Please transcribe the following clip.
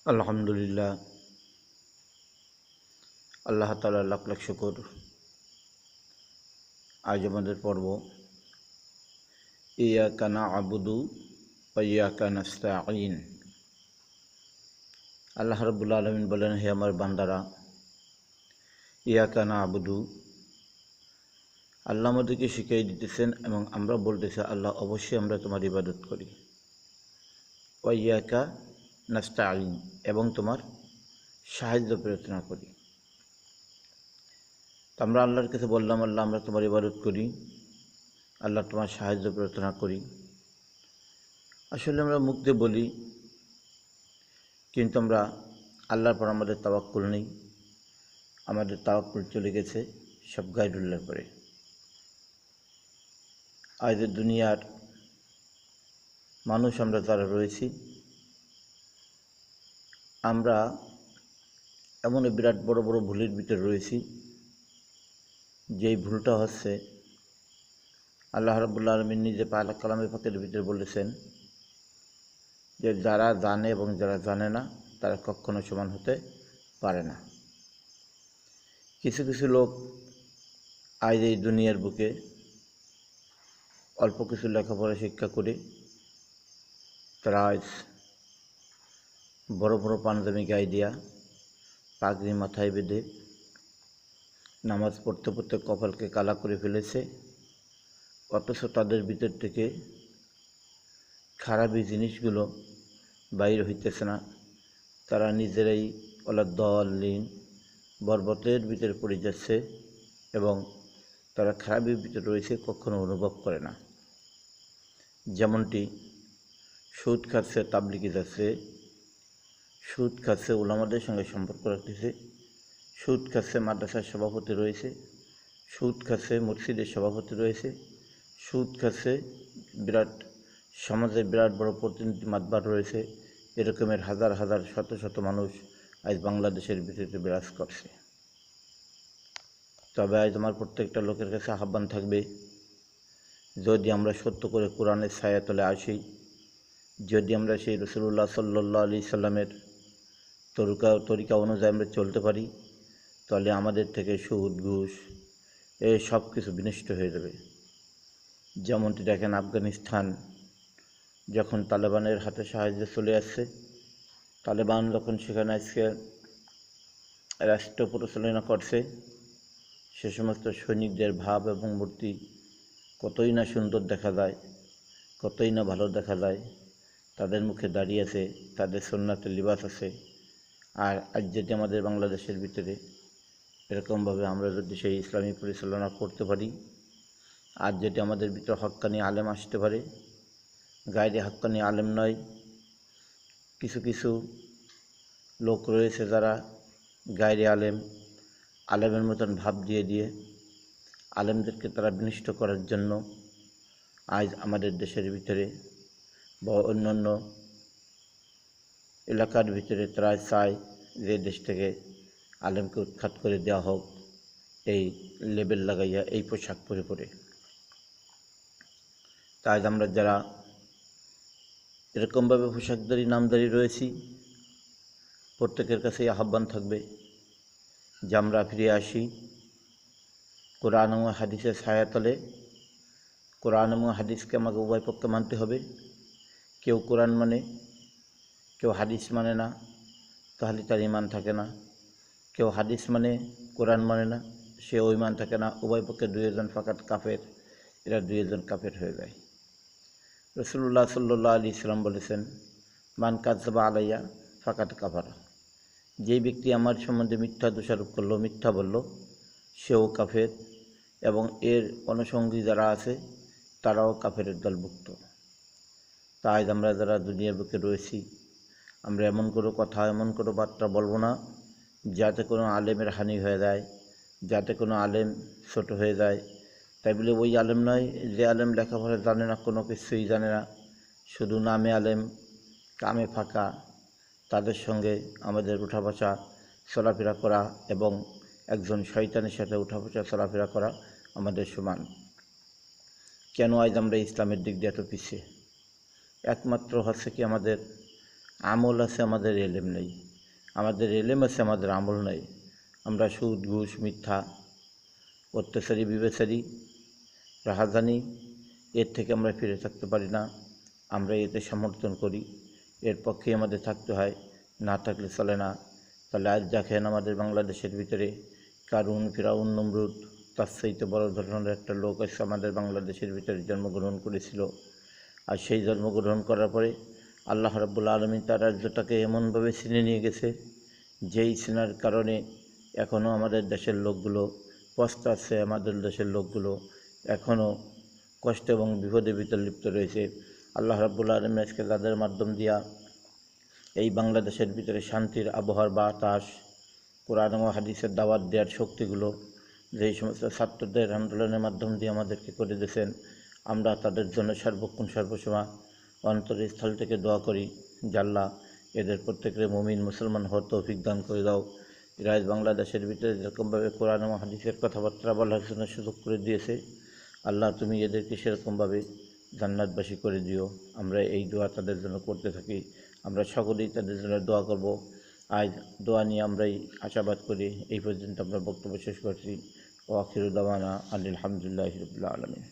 আলহামদুলিল্লাহ। আল্লাহ তাআলার লাখ লাখ শুকর। আজ আমাদের পর্ব ইয়াকা না'বুদু ওয়া ইয়াকা নাস্তাঈন। আল্লাহ রাব্বুল আলামিন বলেন, হে আমার বান্দারা, ইয়াকা না'বুদু, আল্লাহ আমাদেরকে শিখিয়ে দিতেছেন এবং আমরা বলতেছি আল্লাহ অবশ্যই আমরা তোমার ইবাদত করি। ওয়া ইয়াকা নাস্তাঈন, এবং তোমার সাহায্য প্রার্থনা করি। তো আমরা আল্লাহর কাছে বললাম, আল্লাহ আমরা তোমার ইবাদত করি, আল্লাহ তোমার সাহায্য প্রার্থনা করি। আসলে আমরা মুখ দিয়ে বলি, কিন্তু আমরা আল্লাহর পর আমাদের তাওয়াক্কুল নেই। আমাদের তাওয়াক্কুল চলে গেছে সব গায়রুল্লাহর পরে। আজ দুনিয়ার মানুষ আমরা যারা রয়েছি, আমরা এমন বিরাট বড় বড় ভুলের ভিতরে রয়েছি, যেই ভুলটা হচ্ছে আল্লাহ রাব্বুল আলামিন নিজে কালামে পাকের ভিতরে বলেছেন যে যারা জানে এবং যারা জানে না তারা কখনো সমান হতে পারে না। কিছু কিছু লোক আজ এই দুনিয়ার বুকে অল্প কিছু লেখাপড়া শিক্ষা করে তারা আজ বড় বড় পাঞ্জাবি গায়ে দিয়া, পাগড়ি মাথায় বেঁধে নামাজ পড়তে পড়তে কপালকে কালা করে ফেলেছে, অথচ তাদের ভিতর থেকে খারাপই জিনিসগুলো বাইর হইতেছে না। তারা নিজেরাই দলিন বরবতের ভিতরে পড়ে যাচ্ছে এবং তারা খারাপের ভিতরে রয়েছে, কখনো অনুভব করে না। যেমনটি সুদ খাচ্ছে, তাবলিগে যাচ্ছে, সুদ খাচ্ছে, উলামাদের সঙ্গে সম্পর্ক রাখতেছে, সুদ খাচ্ছে, মাদ্রাসার সভাপতি রয়েছে, সুদ খাচ্ছে, মসজিদের সভাপতি রয়েছে, সুদ খাচ্ছে, বিরাট সমাজে বিরাট বড় প্রতিনিধি মাতবার রয়েছে। এরকমের হাজার হাজার শত শত মানুষ আজ বাংলাদেশের ভিতরে বিরাজ করছে। তবে আজ আমার প্রত্যেকটা লোকের কাছে আহ্বান থাকবে, যদি আমরা সত্য করে কোরআনের ছায়াতলে আসি, যদি আমরা সেই রাসূলুল্লাহ সাল্লাল্লাহু আলাইহি সাল্লামের তরিকা অনুযায়ী আমরা চলতে পারি, তাহলে আমাদের থেকে সুদ ঘুষ এই সব কিছু বিনষ্ট হয়ে যাবে। যেমনটি দেখেন, আফগানিস্তান যখন তালেবানের হাতে সাহায্যে চলে আসছে, তালেবান যখন সেখানে আজকে রাষ্ট্র পরিচালনা করছে, সে সমস্ত সৈনিকদের ভাব এবং মূর্তি কতই না সুন্দর দেখা যায়, কতই না ভালো দেখা যায়। তাদের মুখে দাঁড়িয়ে আছে, তাদের সুন্নাতের লিবাস আছে। আর আজ যদি আমাদের বাংলাদেশের ভিতরে এরকমভাবে আমরা যদি সেই ইসলামী পরিচালনা করতে পারি, আর যদি আমাদের ভিতরে হক্কানি আলেম আসতে পারে, গায়রে হক্কানি আলেম নয়, কিছু কিছু লোক রয়েছে যারা গায়রে আলেম, আলেমের মতন ভাব দিয়ে দিয়ে আলেমদেরকে তারা বিনষ্ট করার জন্য আজ আমাদের দেশের ভিতরে বা অন্যান্য এলাকার ভিতরে তারা চায় যে দেশ থেকে আলেমকে উৎখাত করে দেওয়া হোক, এই লেবেল লাগাইয়া, এই পোশাক পরে পরে। তাই আমরা যারা এরকমভাবে পোশাকদারি নামদারি রয়েছি, প্রত্যেকের কাছেই আহ্বান থাকবে যে আমরা ফিরে আসি কোরআন এবং হাদিসের ছায়াতলে। কোরআন এবং হাদিসকে আমাকে উভয় পক্ষে মানতে হবে। কেউ কোরআন মানে, কেউ হাদিস মানে না, তাহলে তার ইমান থাকে না। কেউ হাদিস মানে, কোরআন মানে না, সে ওই ইমান থাকে না। উভয় পক্ষে দুইজন ফাকাত কাফের, এরা দুইজন কাফের হয়ে যায়। রাসূলুল্লাহ সাল্লাল্লাহু আলাইহি সাল্লাম বলেছেন, মান কাযযাবা আলাইয়া ফাকাত কাফারা, যেই ব্যক্তি আমার সম্বন্ধে মিথ্যা দোষারোপ করলো, মিথ্যা বলল, সেও কাফের এবং এর অনুসঙ্গী যারা আছে তারাও কাফেরের দলভুক্ত। তাই আমরা যারা দুনিয়ার বুকে রয়েছি, আমরা এমন কোনো কথা, এমন কোনো বার্তা বলবো না যাতে কোনো আলেমের হানি হয়ে যায়, যাতে কোনো আলেম ছোট হয়ে যায়। তাই বলে ওই আলেম নয় যে আলেম লেখাপড়া জানে না, কোনো কিছুই জানে না, শুধু নামে আলেম, কামে ফাঁকা, তাদের সঙ্গে আমাদের উঠা বসা চলাফেরা করা এবং একজন শয়তানের সাথে উঠা বসা চলাফেরা করা আমাদের সমান। কেন আজ আমরা ইসলামের দিক দিয়ে এত পিছিয়ে? একমাত্র হচ্ছে কি আমাদের আমল আছে, আমাদের এলেম নেই। আমাদের এলেম আছে, আমাদের আমল নেই। আমরা সুদ, ঘুষ, মিথ্যা, অত্যাচারী, বিবেচারী, রাহাজানি, এর থেকে আমরা ফিরে থাকতে পারি না। আমরা এতে সমর্থন করি, এর পক্ষে আমাদের থাকতে হয়, না থাকলে চলে না। তাহলে আজ দেখেন আমাদের বাংলাদেশের ভিতরে কারুন, ফিরাউন, নমরুদ, তার চাইতে বড় ধরনের একটা লোক এসে আমাদের বাংলাদেশের ভিতরে জন্মগ্রহণ করেছিল। আর সেই জন্মগ্রহণ করার পরে আল্লাহ রাব্বুল আলামিন তার রাজ্যটাকে এমনভাবে ছিনে নিয়ে গেছে, যেই ছিনার কারণে এখনও আমাদের দেশের লোকগুলো পস্তাচ্ছে, আমাদের দেশের লোকগুলো এখনও কষ্ট এবং বিপদে ভিতর লিপ্ত রয়েছে। আল্লাহ রাব্বুল আলামিন আজকে তাদের মাধ্যম দিয়া এই বাংলাদেশের ভিতরে শান্তির আবহাওয়ার বাতাস, কোরআন ও হাদিসের দাওয়াত দেওয়ার শক্তিগুলো যেই সমস্ত ছাত্রদের আন্দোলনের মাধ্যম দিয়ে আমাদেরকে করে দিয়েছেন, আমরা তাদের জন্য সর্বক্ষণ সর্বসময় অন্তরের স্থল থেকে দোয়া করি, জাল্লা এদের প্রত্যেকের মুমিন মুসলমান হওয়ার তৌফিক দান করে দাও। এরা বাংলাদেশের ভিতরে যেরকমভাবে কোরআন ও হাদিসের কথাবার্তা বলার জন্য সুযোগ করে দিয়েছে, আল্লাহ তুমি এদেরকে সেরকমভাবে জান্নাতবাসী করে দিও। আমরা এই দোয়া তাদের জন্য করতে থাকি। আমরা সকলেই তাদের জন্য দোয়া করব। আজ দোয়া নিয়ে আমরাই আশাবাদ করি। এই পর্যন্ত আমরা বক্তব্য শেষ করছি। ও আখিরু দাওয়ানা আলহামদুলিল্লাহি রাব্বিল আলামিন।